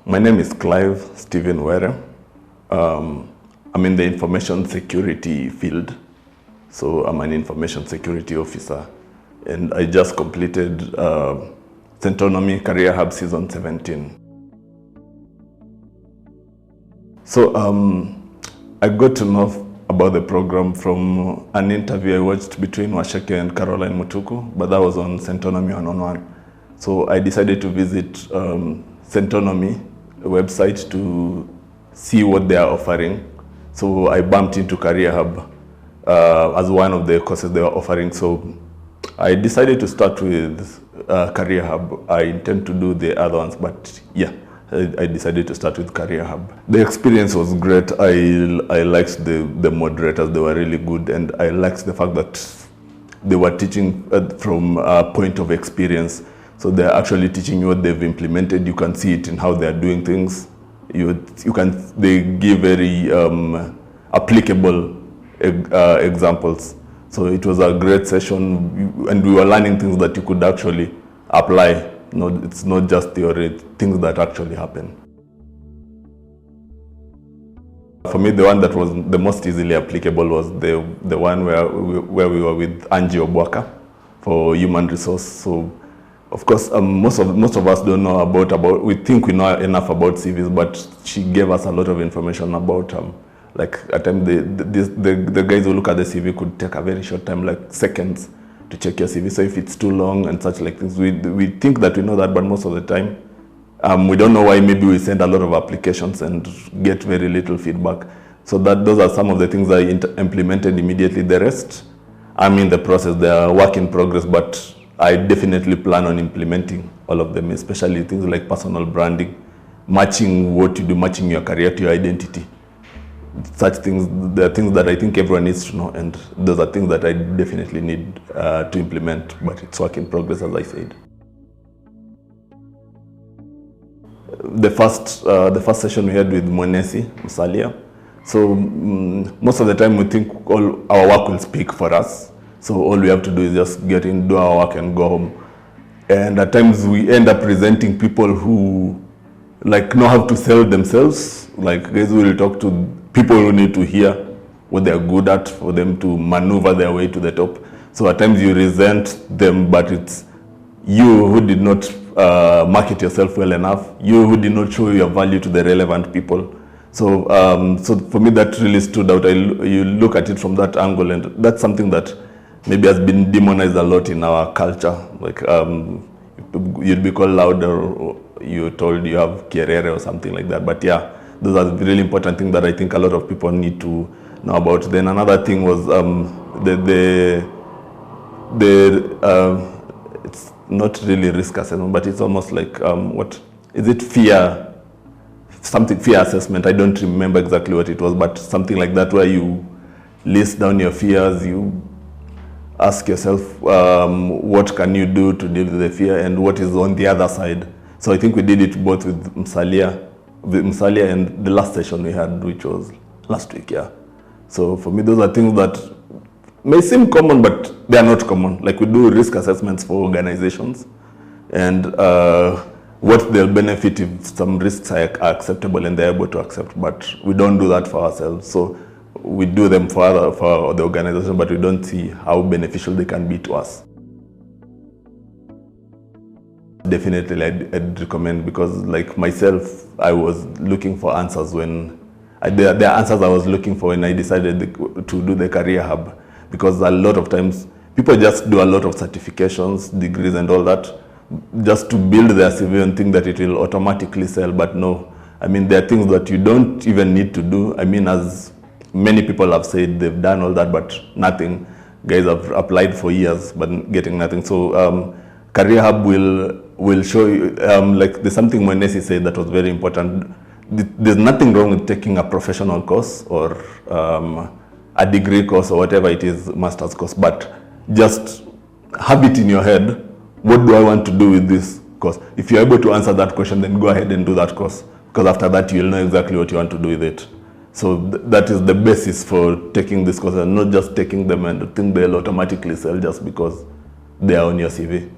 My name is Clive Were. I'm in the information security field. So I'm an information security officer. And I just completed Centonomy Career Hub Season 17. So I got to know about the program from an interview I watched between Washeke and Caroline Mutuku, but that was on Centonomy one-on-one. So I decided to visit Centonomy website to see what they are offering. So I bumped into Career Hub as one of the courses they were offering. So I decided to start with Career Hub. I intend to do the other ones, but yeah, I decided to start with Career Hub. The experience was great. I liked the moderators. They were really good, and I liked the fact that they were teaching from a point of experience. So they're actually teaching you what they've implemented. You can see it in how they're doing things. They give very applicable examples. So it was a great session, and we were learning things that you could actually apply. It's not just theory, things that actually happen. For me, the one that was the most easily applicable was the one where we were with Angie Obwaka for human resource. So, of course, most of us don't know about. We think we know enough about CVs, but she gave us a lot of information about like at times the guys who look at the CV could take a very short time, like seconds, to check your CV. So if it's too long and such like things, we think that we know that, but most of the time we don't know why. Maybe we send a lot of applications and get very little feedback. So those are some of the things I implemented immediately. The rest, I'm in the process. They are work in progress, but I definitely plan on implementing all of them, especially things like personal branding, matching what you do, matching your career to your identity. Such things, there are things that I think everyone needs to know, and those are things that I definitely need to implement, but it's work in progress, as I said. The first session we had with Mwenesi Musalia. So most of the time we think all our work will speak for us. So all we have to do is just get in, do our work, and go home. And at times we end up presenting people who know how to sell themselves. Like guys will talk to people who need to hear what they're good at for them to maneuver their way to the top. So at times you resent them, but it's you who did not market yourself well enough, you who did not show your value to the relevant people. So so for me that really stood out. You look at it from that angle, and that's something that maybe has been demonized a lot in our culture. Like you'd be called loud, or you're told you have kierere or something like that. But yeah, those are really important things that I think a lot of people need to know about. Then another thing was it's not really risk assessment, but it's almost like what is it? Fear assessment. I don't remember exactly what it was, but something like that, where you list down your fears, you ask yourself what can you do to deal with the fear, and what is on the other side. So I think we did it both with Musalia and the last session we had, which was last week. Yeah. So for me, those are things that may seem common, but they are not common. Like we do risk assessments for organizations, and what they'll benefit if some risks are acceptable and they're able to accept, but we don't do that for ourselves. So we do them for the organization, but we don't see how beneficial they can be to us. Definitely I'd recommend, because like myself, I was looking for answers when there are answers I was looking for when I decided to do the Career Hub, because a lot of times people just do a lot of certifications, degrees and all that just to build their CV and think that it will automatically sell. But no, I mean, there are things that you don't even need to do. I mean, as many people have said, they've done all that, but nothing. Guys have applied for years, but getting nothing. So Career Hub will show you, like there's something Mwenesi said that was very important. There's nothing wrong with taking a professional course or a degree course or whatever it is, master's course, but just have it in your head. What do I want to do with this course? If you're able to answer that question, then go ahead and do that course, because after that you'll know exactly what you want to do with it. So that is the basis for taking this course, and not just taking them and think they'll automatically sell just because they are on your CV.